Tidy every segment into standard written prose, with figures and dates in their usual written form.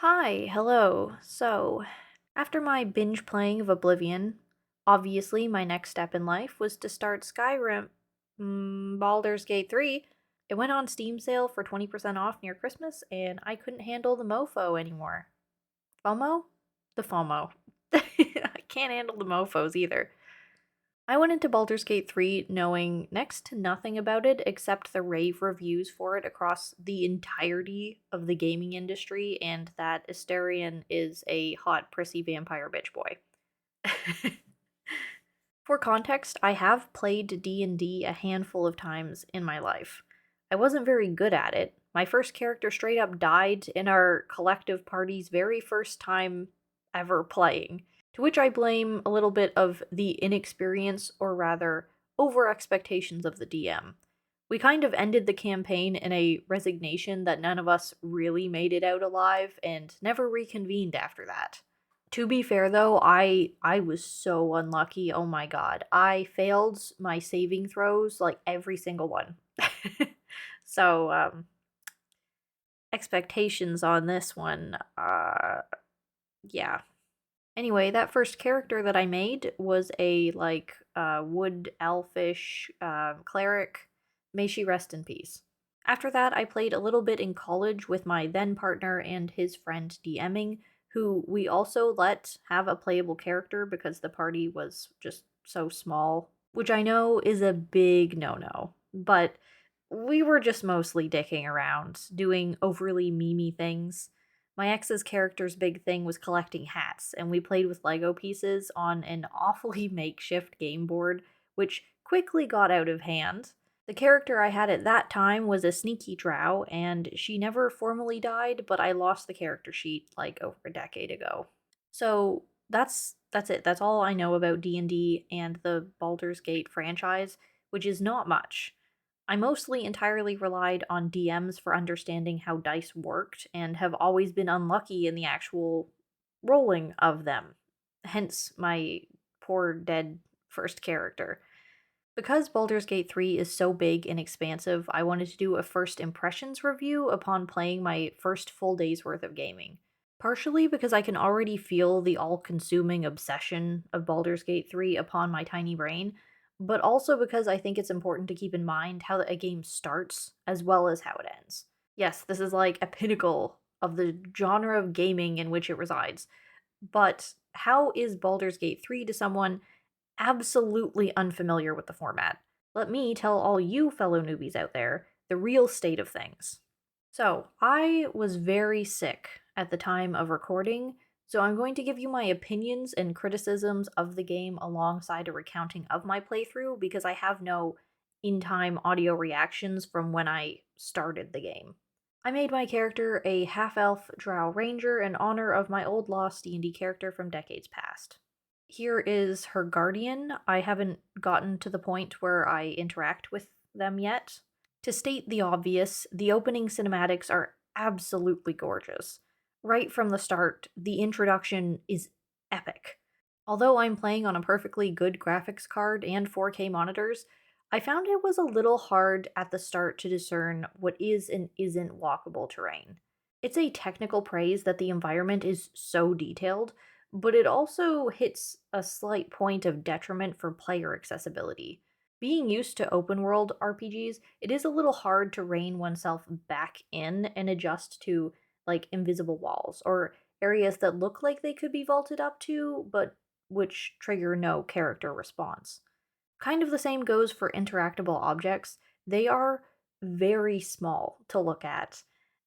Hi, hello. So, after my binge playing of Oblivion, obviously my next step in life was to start Skyrim, Baldur's Gate 3. It went on Steam sale for 20% off near Christmas, and I couldn't handle the mofo anymore. FOMO? The FOMO. I can't handle the mofos either. I went into Baldur's Gate 3 knowing next to nothing about it except the rave reviews for it across the entirety of the gaming industry, and that Asterion is a hot, prissy vampire bitch boy. For context, I have played D&D a handful of times in my life. I wasn't very good at it. My first character straight up died in our collective party's very first time ever playing, to which I blame a little bit of the inexperience, or rather, over expectations of the DM. We kind of ended the campaign in a resignation that none of us really made it out alive and never reconvened after that. To be fair though, I was so unlucky. Oh my god. I failed my saving throws like every single one. So, expectations on this one, yeah. Anyway, that first character that I made was a like wood elfish cleric. May she rest in peace. After that, I played a little bit in college with my then partner and his friend DMing, who we also let have a playable character because the party was just so small, which I know is a big no-no. But we were just mostly dicking around, doing overly memey things. My ex's character's big thing was collecting hats, and we played with Lego pieces on an awfully makeshift game board, which quickly got out of hand. The character I had at that time was a sneaky drow, and she never formally died, but I lost the character sheet like over a decade ago. So that's it. That's all I know about D&D and the Baldur's Gate franchise, which is not much. I mostly entirely relied on DMs for understanding how dice worked and have always been unlucky in the actual rolling of them. Hence my poor dead first character. Because Baldur's Gate 3 is so big and expansive, I wanted to do a first impressions review upon playing my first full day's worth of gaming. Partially because I can already feel the all consuming obsession of Baldur's Gate 3 upon my tiny brain, but also because I think it's important to keep in mind how a game starts as well as how it ends. Yes, this is like a pinnacle of the genre of gaming in which it resides, but how is Baldur's Gate 3 to someone absolutely unfamiliar with the format? Let me tell all you fellow newbies out there the real state of things. So, I was very sick at the time of recording, so I'm going to give you my opinions and criticisms of the game alongside a recounting of my playthrough because I have no in time audio reactions from when I started the game. I made my character a half elf drow ranger in honor of my old lost D&D character from decades past. Here is her guardian. I haven't gotten to the point where I interact with them yet. To state the obvious, the opening cinematics are absolutely gorgeous. Right from the start, the introduction is epic. Although I'm playing on a perfectly good graphics card and 4K monitors, I found it was a little hard at the start to discern what is and isn't walkable terrain. It's a technical praise that the environment is so detailed, but it also hits a slight point of detriment for player accessibility. Being used to open world RPGs, it is a little hard to rein oneself back in and adjust to like invisible walls or areas that look like they could be vaulted up to, but which trigger no character response. Kind of the same goes for interactable objects. They are very small to look at.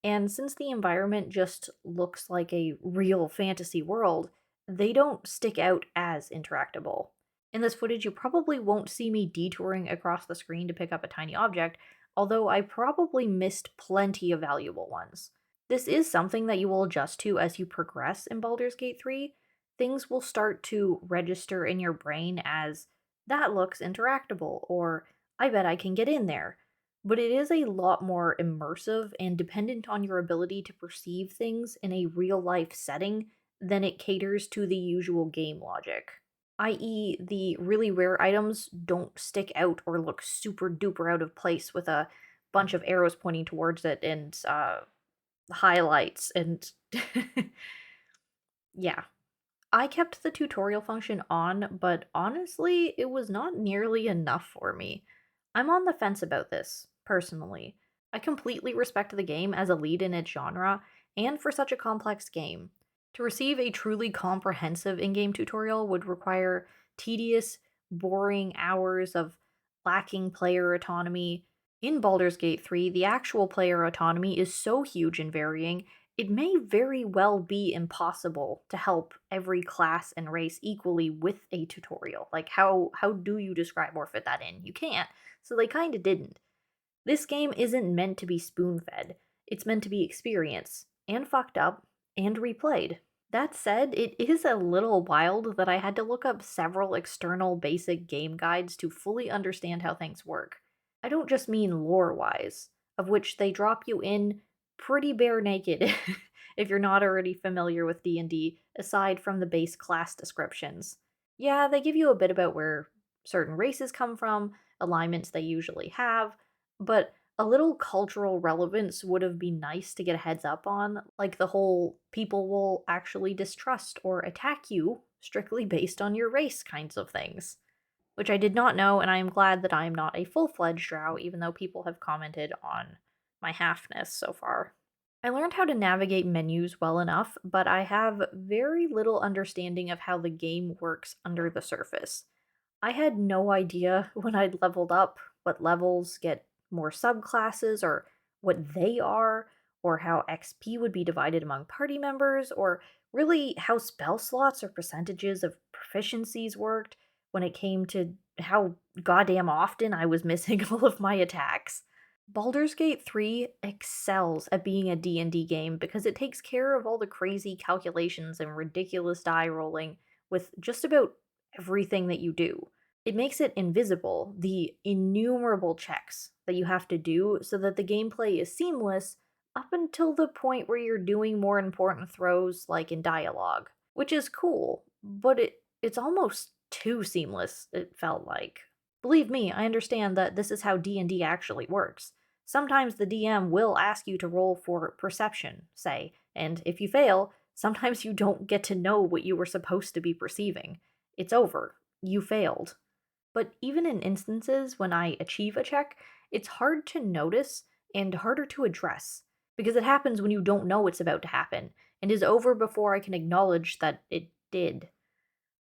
And since the environment just looks like a real fantasy world, they don't stick out as interactable. In this footage, you probably won't see me detouring across the screen to pick up a tiny object, although I probably missed plenty of valuable ones. This is something that you will adjust to as you progress in Baldur's Gate 3. Things will start to register in your brain as that looks interactable, or I bet I can get in there. But it is a lot more immersive and dependent on your ability to perceive things in a real life setting than it caters to the usual game logic. I.e., the really rare items don't stick out or look super duper out of place with a bunch of arrows pointing towards it and highlights and yeah. I kept the tutorial function on, but honestly, it was not nearly enough for me. I'm on the fence about this, personally. I completely respect the game as a lead in its genre, and for such a complex game. To receive a truly comprehensive in game tutorial would require tedious, boring hours of lacking player autonomy. In Baldur's Gate 3, the actual player autonomy is so huge and varying it may very well be impossible to help every class and race equally with a tutorial. Like how do you describe or fit that in? You can't. So they kind of didn't. This game isn't meant to be spoon-fed. It's meant to be experienced and fucked up and replayed. That said, it is a little wild that I had to look up several external basic game guides to fully understand how things work. I don't just mean lore wise, of which they drop you in pretty bare naked if you're not already familiar with D&D aside from the base class descriptions. Yeah, they give you a bit about where certain races come from, alignments they usually have, but a little cultural relevance would have been nice to get a heads up on, like the whole people will actually distrust or attack you strictly based on your race kinds of things. Which I did not know, and I am glad that I am not a full fledged drow, even though people have commented on my halfness so far. I learned how to navigate menus well enough, but I have very little understanding of how the game works under the surface. I had no idea when I'd leveled up what levels get more subclasses or what they are, or how XP would be divided among party members, or really how spell slots or percentages of proficiencies worked when it came to how goddamn often I was missing all of my attacks. Baldur's Gate 3 excels at being a D&D game because it takes care of all the crazy calculations and ridiculous die rolling with just about everything that you do. It makes it invisible, the innumerable checks that you have to do so that the gameplay is seamless up until the point where you're doing more important throws like in dialogue, which is cool, but it's almost too seamless, it felt like. Believe me, I understand that this is how D&D actually works. Sometimes the DM will ask you to roll for perception, say, and if you fail, sometimes you don't get to know what you were supposed to be perceiving. It's over. You failed. But even in instances when I achieve a check, it's hard to notice and harder to address because it happens when you don't know it's about to happen and is over before I can acknowledge that it did.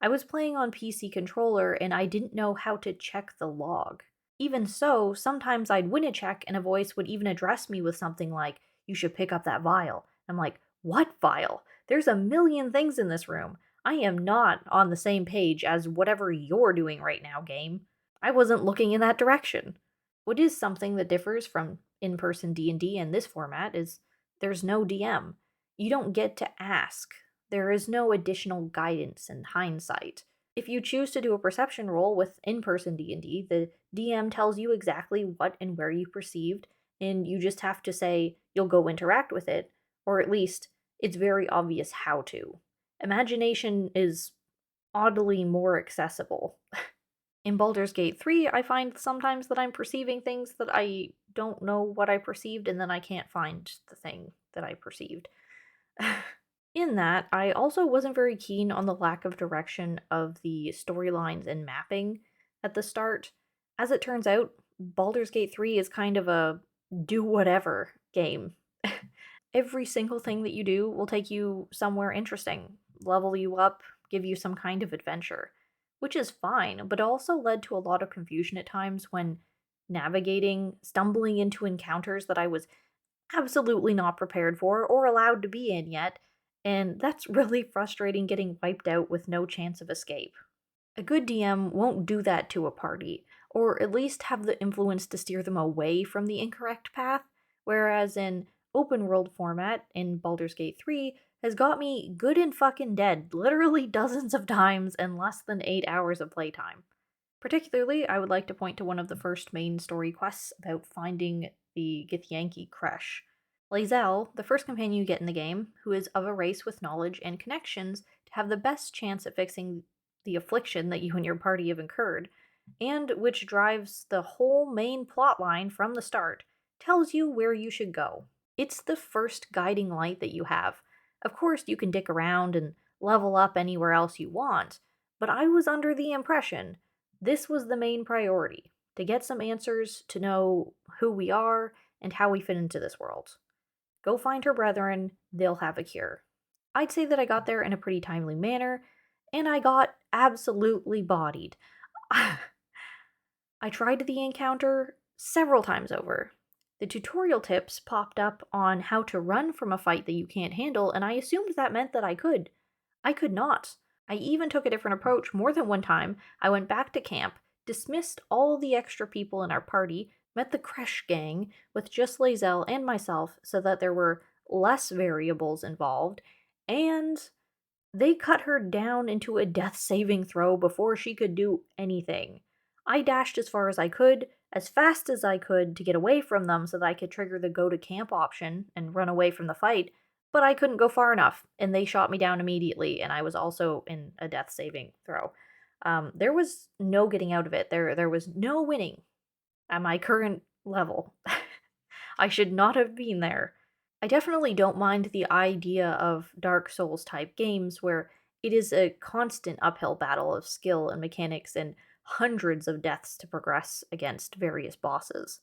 I was playing on PC controller and I didn't know how to check the log. Even so, sometimes I'd win a check and a voice would even address me with something like, "You should pick up that vial." I'm like, "What vial? There's a million things in this room. I am not on the same page as whatever you're doing right now, game. I wasn't looking in that direction." What is something that differs from in-person D&D in this format is there's no DM. You don't get to ask. There is no additional guidance and hindsight. If you choose to do a perception roll with in-person D&D, the DM tells you exactly what and where you perceived, and you just have to say you'll go interact with it, or at least it's very obvious how to. Imagination is oddly more accessible. In Baldur's Gate 3, I find sometimes that I'm perceiving things that I don't know what I perceived, and then I can't find the thing that I perceived. In that, I also wasn't very keen on the lack of direction of the storylines and mapping at the start. As it turns out, Baldur's Gate 3 is kind of a do whatever game. Every single thing that you do will take you somewhere interesting, level you up, give you some kind of adventure, which is fine, but also led to a lot of confusion at times when navigating, stumbling into encounters that I was absolutely not prepared for or allowed to be in yet, and that's really frustrating getting wiped out with no chance of escape. A good DM won't do that to a party, or at least have the influence to steer them away from the incorrect path, whereas in open world format in Baldur's Gate 3 has got me good and fucking dead literally dozens of times in less than 8 hours of playtime. Particularly, I would like to point to one of the first main story quests about finding the Githyanki Crush. Lae'zel, the first companion you get in the game, who is of a race with knowledge and connections to have the best chance at fixing the affliction that you and your party have incurred, and which drives the whole main plot line from the start, tells you where you should go. It's the first guiding light that you have. Of course, you can dick around and level up anywhere else you want, but I was under the impression this was the main priority to get some answers, to know who we are and how we fit into this world. Go find her brethren, they'll have a cure. I'd say that I got there in a pretty timely manner, and I got absolutely bodied. I tried the encounter several times over. The tutorial tips popped up on how to run from a fight that you can't handle, and I assumed that meant that I could. I could not. I even took a different approach more than one time. I went back to camp, dismissed all the extra people in our party, met the Kresh gang with just Lae'zel and myself so that there were less variables involved, and they cut her down into a death saving throw before she could do anything. I dashed as far as I could, as fast as I could to get away from them so that I could trigger the go to camp option and run away from the fight, but I couldn't go far enough, and they shot me down immediately, and I was also in a death saving throw. There was no getting out of it. There was no winning at my current level. I should not have been there. I definitely don't mind the idea of Dark Souls type games where it is a constant uphill battle of skill and mechanics and hundreds of deaths to progress against various bosses.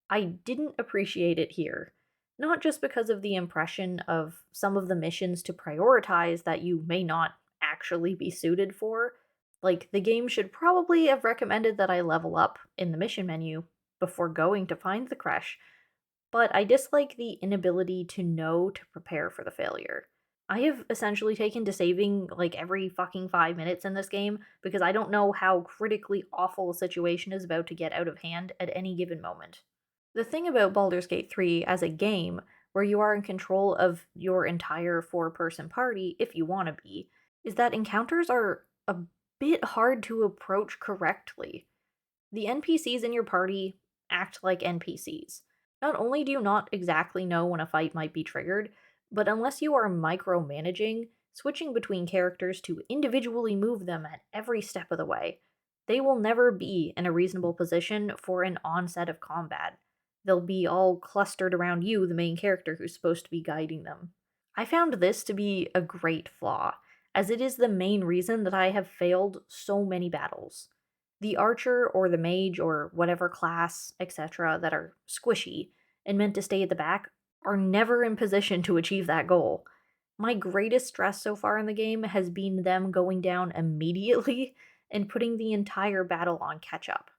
I didn't appreciate it here. Not just because of the impression of some of the missions to prioritize that you may not actually be suited for. Like, the game should probably have recommended that I level up in the mission menu before going to find the Kresh, but I dislike the inability to know to prepare for the failure. I have essentially taken to saving like every fucking 5 minutes in this game because I don't know how critically awful a situation is about to get out of hand at any given moment. The thing about Baldur's Gate 3 as a game, where you are in control of your entire four-person party if you want to be, is that encounters are a bit hard to approach correctly. The NPCs in your party act like NPCs. Not only do you not exactly know when a fight might be triggered, but unless you are micromanaging, switching between characters to individually move them at every step of the way, they will never be in a reasonable position for an onset of combat. They'll be all clustered around you, the main character who's supposed to be guiding them. I found this to be a great flaw, as it is the main reason that I have failed so many battles. The archer or the mage or whatever class, etc., that are squishy and meant to stay at the back are never in position to achieve that goal. My greatest stress so far in the game has been them going down immediately and putting the entire battle on catch up.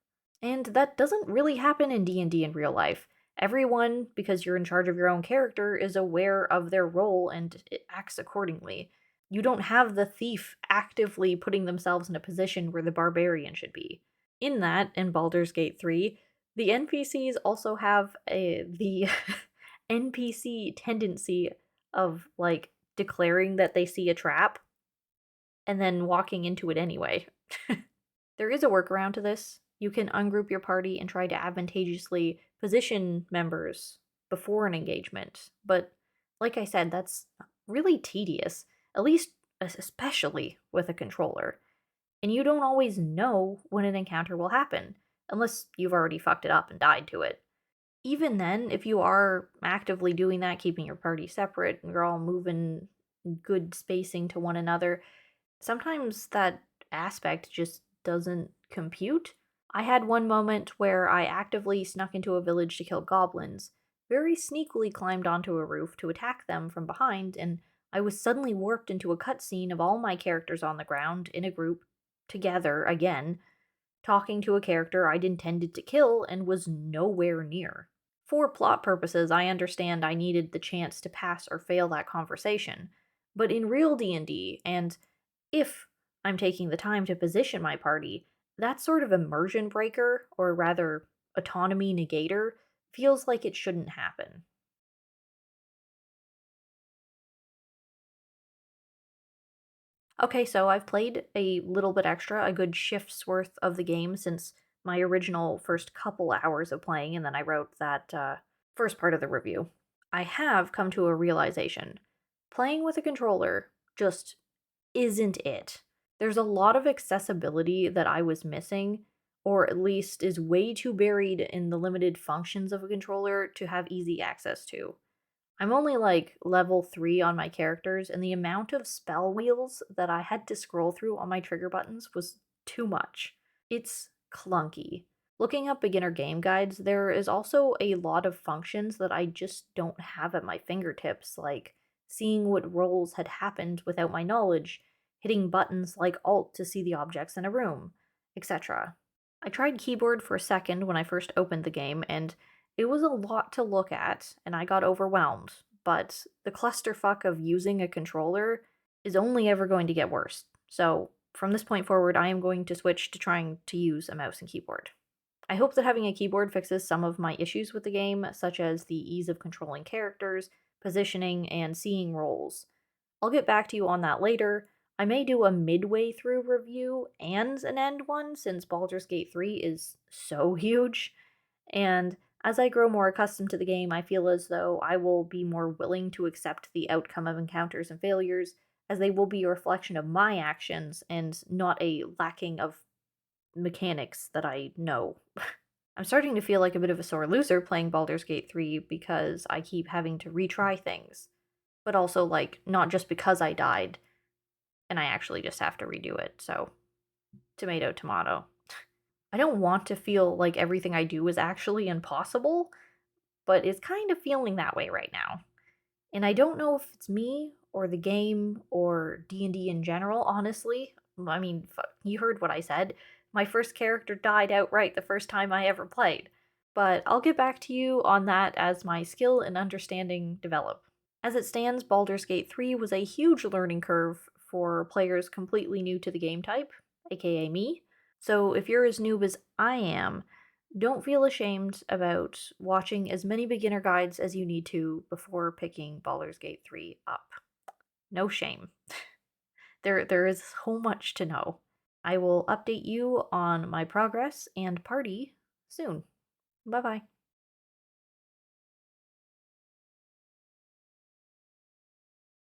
And that doesn't really happen in D&D in real life. Everyone, because you're in charge of your own character, is aware of their role and it acts accordingly. You don't have the thief actively putting themselves in a position where the barbarian should be. In that, in Baldur's Gate 3, the NPCs also have the NPC tendency of, like, declaring that they see a trap and then walking into it anyway. There is a workaround to this. You can ungroup your party and try to advantageously position members before an engagement, but like I said, that's really tedious, at least especially with a controller. And you don't always know when an encounter will happen, unless you've already fucked it up and died to it. Even then, if you are actively doing that, keeping your party separate, and you're all moving good spacing to one another, sometimes that aspect just doesn't compute. I had one moment where I actively snuck into a village to kill goblins, very sneakily climbed onto a roof to attack them from behind, and I was suddenly warped into a cutscene of all my characters on the ground in a group, together again, talking to a character I'd intended to kill and was nowhere near. For plot purposes, I understand I needed the chance to pass or fail that conversation, but in real D&D, and if I'm taking the time to position my party, that sort of immersion breaker, or rather autonomy negator, feels like it shouldn't happen. Okay, so I've played a little bit extra, a good shift's worth of the game since my original first couple hours of playing, and then I wrote that first part of the review. I have come to a realization. Playing with a controller just isn't it. There's a lot of accessibility that I was missing, or at least is way too buried in the limited functions of a controller to have easy access to. I'm only like level 3 on my characters, and the amount of spell wheels that I had to scroll through on my trigger buttons was too much. It's clunky. Looking up beginner game guides, there is also a lot of functions that I just don't have at my fingertips, like seeing what rolls had happened without my knowledge, hitting buttons like Alt to see the objects in a room, etc. I tried keyboard for a second when I first opened the game, and it was a lot to look at, and I got overwhelmed, but the clusterfuck of using a controller is only ever going to get worse. So, from this point forward, I am going to switch to trying to use a mouse and keyboard. I hope that having a keyboard fixes some of my issues with the game, such as the ease of controlling characters, positioning, and seeing roles. I'll get back to you on that later. I may do a midway through review and an end one since Baldur's Gate 3 is so huge. And as I grow more accustomed to the game, I feel as though I will be more willing to accept the outcome of encounters and failures, as they will be a reflection of my actions and not a lacking of mechanics that I know. I'm starting to feel like a bit of a sore loser playing Baldur's Gate 3 because I keep having to retry things, but also, like, not just because I died and I actually just have to redo it. So, tomato, tomato. I don't want to feel like everything I do is actually impossible, but it's kind of feeling that way right now. And I don't know if it's me or the game or D&D in general, honestly. I mean, you heard what I said. My first character died outright the first time I ever played. But I'll get back to you on that as my skill and understanding develop. As it stands, Baldur's Gate 3 was a huge learning curve for players completely new to the game type, aka me. So if you're as noob as I am, don't feel ashamed about watching as many beginner guides as you need to before picking Baldur's Gate 3 up. No shame. There is so much to know. I will update you on my progress and party soon. Bye bye.